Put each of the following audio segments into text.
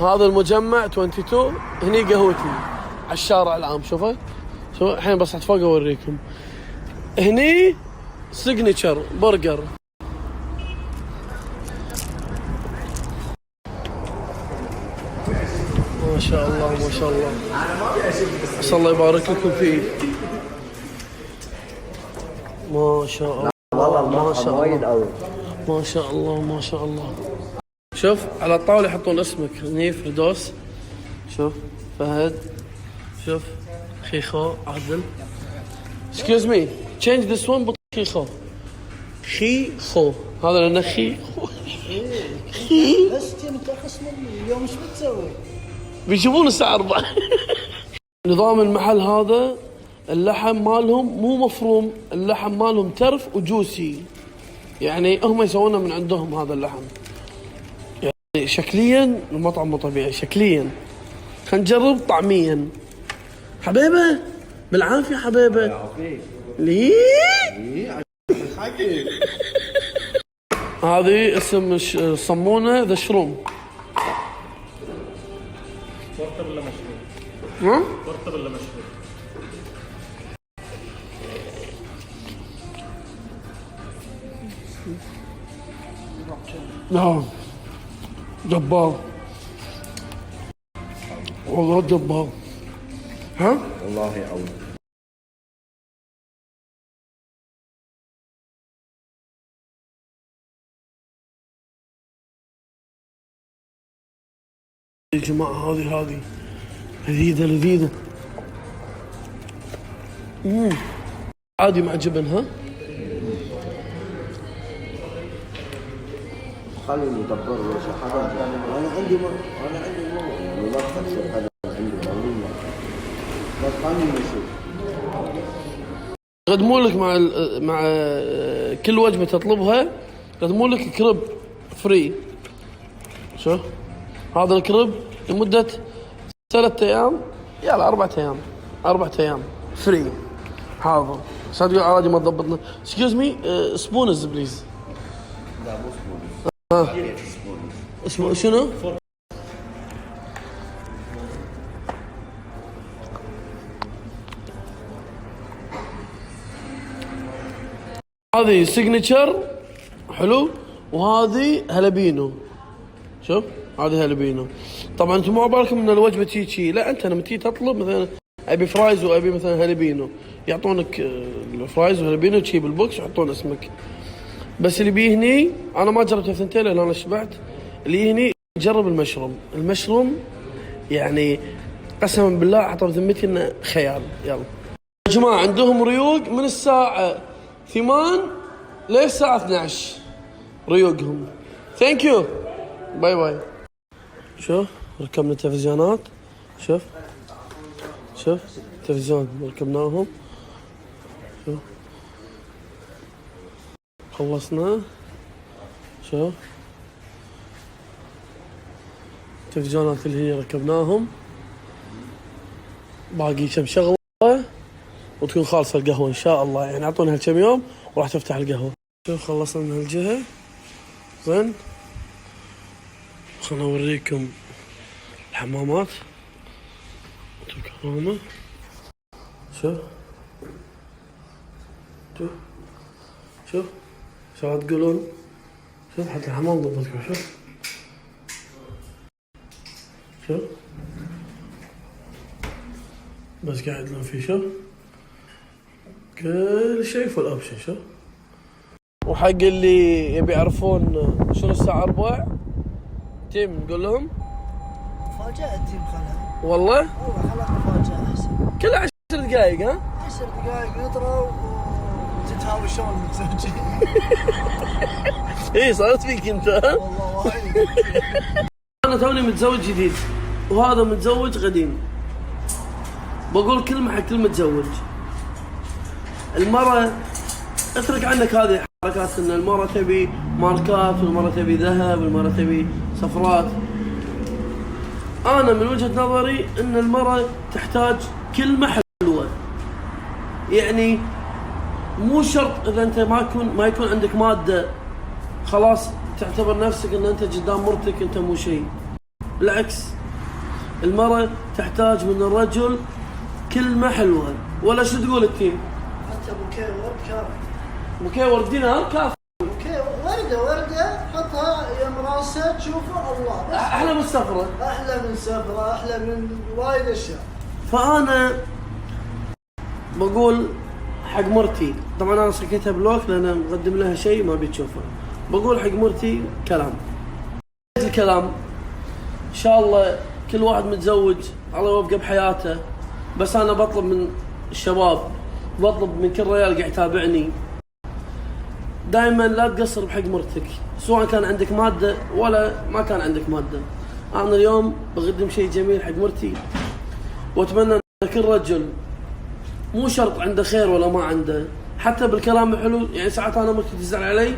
هذا المجمع 22 هني قهوتي على الشارع العام. شوفه شوف الحين بس فوق اوريكم. هني سيجنتشر برجر. ما شاء الله ما شاء الله. بس الله يبارك لكم فيه. ما شاء الله ما شاء الله ما شاء الله ما شاء الله. شوف على الطاولة يحطون اسمك هني فردوس. شوف فهد. شوف خيخو عادل. Excuse me change this one but خيخو. خيخو هذا لأنه خيخو. بس انت خصم اليوم ايش بتسوي؟ بيشوفون الساعة 4. نظام المحل هذا اللحم مالهم مو مفروم، اللحم مالهم ترف وجوسي، يعني هم يسوونه من عندهم هذا اللحم. يعني شكليا المطعم مو طبيعي شكليا. خلينا نجرب طعميا. حبيبه بالعافية حبيبه. ليه؟ هذه اسم صمونه ذا شروم. ورطة ولا مشروب؟ ورطة ولا مشروب؟ نعم جبار والله جبار. ها؟ والله أول يا جماعة هذه لذيذة عادي مع جبن. ها؟ خلي يدبر له شيء حاجة. أنا عندي يعني لا تخسر هذا عندي معلومة. لا تقاني شيء. يقدمون لك مع كل وجبة تطلبها يقدمون لك كريب فري. شو هذا الكريب لمدة 3 أيام يلا 4 أيام فري. حاضر صدق عادي ما تضبطنا. excuse me سبونز بليز. لا مو سبونز. اسمه شنو؟ هذه سيجنتشر حلو وهذه هلبينو. شوف هذه هلبينو. طبعا انتم مو عبالكم ان الوجبه تجي لا انت لما تيجي تطلب مثلا ابي فرايز وابي مثلا هلبينو يعطونك الفرايز وهلبينو تجيب البوكس يحطون اسمك. بس اللي بيه هني انا ما جربت الثنتين لان انا شبعت. اللي هني جرب المشروم يعني قسما بالله اعطى بذمتي انه خيال. يلا يا جماعه عندهم ريوق من الساعه 8 للساعه 12 ريوقهم. ثانك يو باي. شوف ركبنا تلفزيونات. شوف تلفزيون ركبناهم. شوف خلصنا. شوف تلفزيونات اللي هي ركبناهم. باقي كم شغله وتكون خالصه القهوه ان شاء الله. يعني اعطونا هالكم يوم وراح تفتح القهوه. شوف خلصنا من هالجهه زين. خلنا اوريكم الحمامات كورونا. شوف شو تقولون. شوف حتى الحمام ضبطكم. شوف بس قاعد لهم فيه. شوف كل شيء فول اوبشن. شوف وحق اللي يبي يعرفون شنو الساعة 4 تيم نقول لهم مفاجأة تيم خلها. والله خلها مفاجأة احسن. كل 10 دقائق. ها 10 دقائق يطرى وتتهاوشون متزوجين. ايه صارت فيك انت. والله وايد. انا توني متزوج جديد وهذا متزوج قديم. بقول كلمة حق كل متزوج. المرأة اترك عنك هذه حركات ان المرأة تبي ماركات والمرأة تبي ذهب والمرأة تبي سفرات. انا من وجهة نظري ان المرأة تحتاج كلمة حلوة. يعني مو شرط اذا انت ما يكون عندك مادة خلاص تعتبر نفسك ان انت قدام مرتك انت مو شيء. بالعكس، المرأة تحتاج من الرجل كلمة حلوة. ولا شو تقول التيم؟ حتى بوكيه ورد كافي. بوكيه ورد دينار كافي. بوكيه وردة حطها يم راسه تشوفه الله. أحلى من السفرة. أحلى من سفرة، أحلى من وايد أشياء. فأنا بقول حق مرتي، طبعا أنا سكتها بلوك لأن مقدم لها شيء ما بتشوفه. بقول حق مرتي كلام. الكلام إن شاء الله كل واحد متزوج الله يوفقه بحياته، بس أنا بطلب من الشباب، بطلب من كل رجال قاعد يتابعني، دائما لا تقصر بحق مرتك، سواء كان عندك مادة ولا ما كان عندك مادة. أنا اليوم بقدم شيء جميل حق مرتي، وأتمنى أن كل رجل مو شرط عنده خير ولا ما عنده، حتى بالكلام الحلو. يعني ساعات أنا مرتي تزعل علي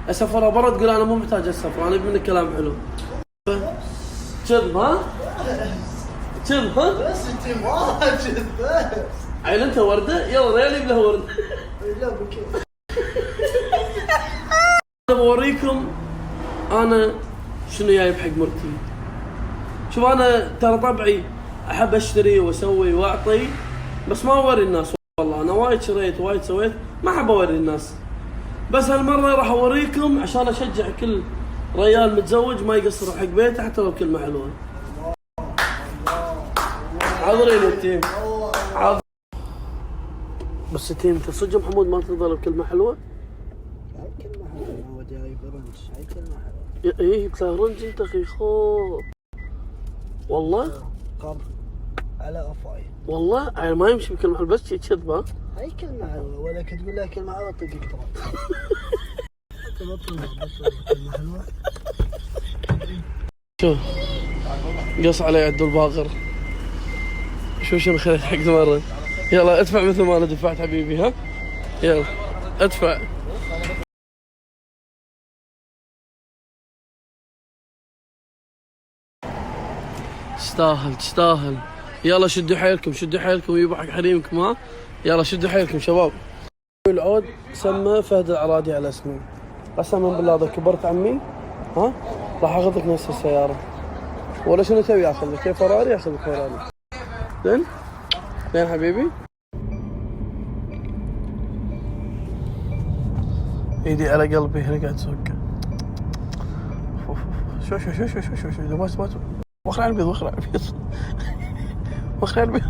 أسافرها برا، تقول أنا مو محتاج أسافر، أنا أبي منك كلام حلو. كذب ها؟ كذب ها؟ بس أنت واجد بس. عيل أنت وردة؟ يلا ريالي بله وردة. لا بوكيه. أنا بوريكم أنا شنو جايب حق مرتي. شوف أنا ترى طبعي أحب أشتري وأسوي وأعطي، بس ما أوري الناس. والله أنا وايد شريت وايد سويت، ما أحب أوري الناس. بس هالمرة راح أوريكم عشان أشجع كل ريال متزوج ما يقصر حق بيته حتى لو بكلمة حلوة. حاضرين التيم؟ حاضر. بس التيم أنت صدق محمود ما تفضل بكلمة حلوة؟ هاي كلمة حلوة. ما ودي جايب رنج. هاي كلمة حلوة. إيه جبت له رنج أنت أخي خو. والله؟ قر على أفاي. والله يعني ما يمشي بكلمة حلوة، بس شي كذب ها؟ هاي كلمة حلوة، ولا تقول لها كلمة حلوة طقك ترى. بطل كلمة حلوة. شوف قص علي عدو الباقر. شوف شنو خليت حق مرة. يلا ادفع مثل ما انا دفعت حبيبي ها. يلا ادفع. تستاهل تستاهل. يلا شدوا حيلكم شدوا حيلكم ويبا حق حريمكم ها. يلا شدوا حيلكم شباب. العود سمى فهد العرادي على اسمي، قسما بالله اذا كبرت عمي ها راح اخذك نفس السيارة. ولا شنو تبي اخذ لك؟ فراري اخذ لك فراري. زين؟ زين حبيبي؟ ايدي على قلبي هنا قاعد تسوق. شو شو شو شو شو شو شو بس بس وخر على البيض وخر على البيض. وخر على البيض.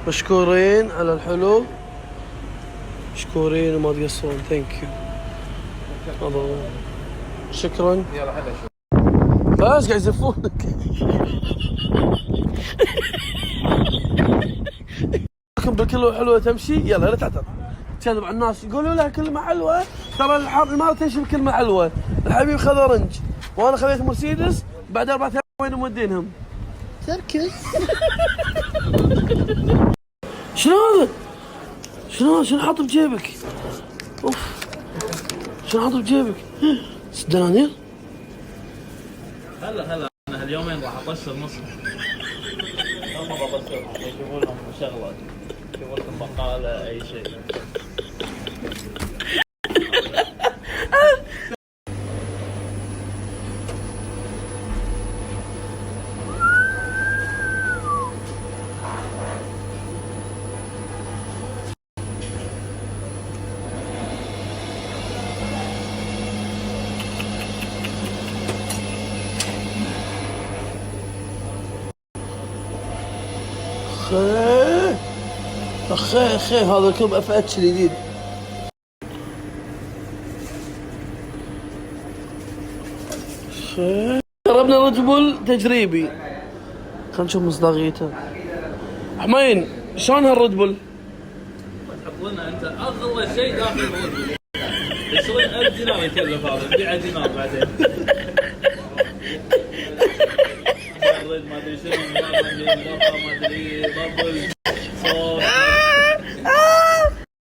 مشكورين على الحلو، مشكورين وما تقصرون. ثانك يو. شكرا. بس قاعد يزفونك. بالكلمة حلوة تمشي. يلا لا تعترض تكذب على الناس يقولوا لها كلمة حلوة. ترى المرة تمشي بكلمة حلوة. الحبيب خذ رنج وانا خذيت مرسيدس بعد 4 أيام وين مودينهم. تركز. شنو هذا؟ شنو حاط بجيبك؟ اوف شنو حاط بجيبك؟ 6 دنانير؟ هلا انا هاليومين راح اطشر مصر. ما بطشر، يجيبوا لهم شغله، يجيبوا لكم بقاله اي شيء. اخي هذا الكوب اف اتش الجديد. جربنا ريد بول تجريبي، خلينا نشوف مصداقيته. حمين شلون هالريد بول؟ تحط لنا انت اغلى شيء داخل الريد. يسوي 1000 دينار يكلف هذا، نبيعه دينار بعدين. ما ادري شنو ما ادري بابل صوت.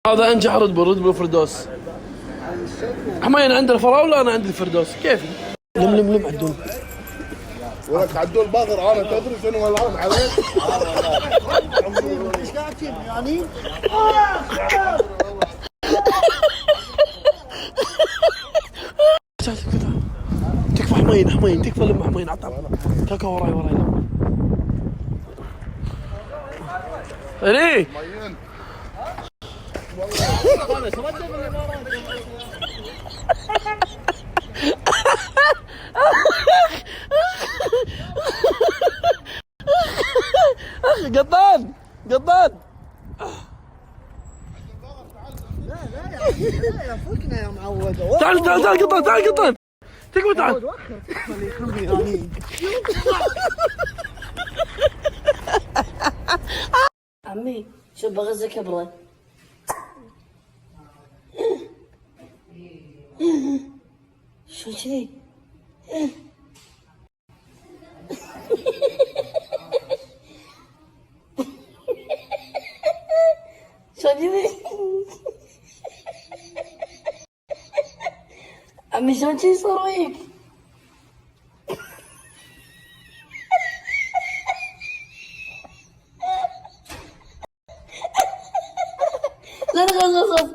هذا انجح ريد بول فردوس. حمين عنده الفراوله انا عندي الفردوس. كيفي؟ لم عدول. ولك عدول باغر انا تدري شنو الان عليك؟ ايش قاعد تجيب يعني؟ تكفى حمين تكفى لما حمين عطى كاكا وراي ليه قطان لا يا فكنا يا معود. تعال قطان تكفى تعال. وخر اللي يخرب يعني. عمي شوف بغزة كبرة. شو كذي؟ شو كذي؟ عمي شو كذي صار وياك؟ لا لا خلاص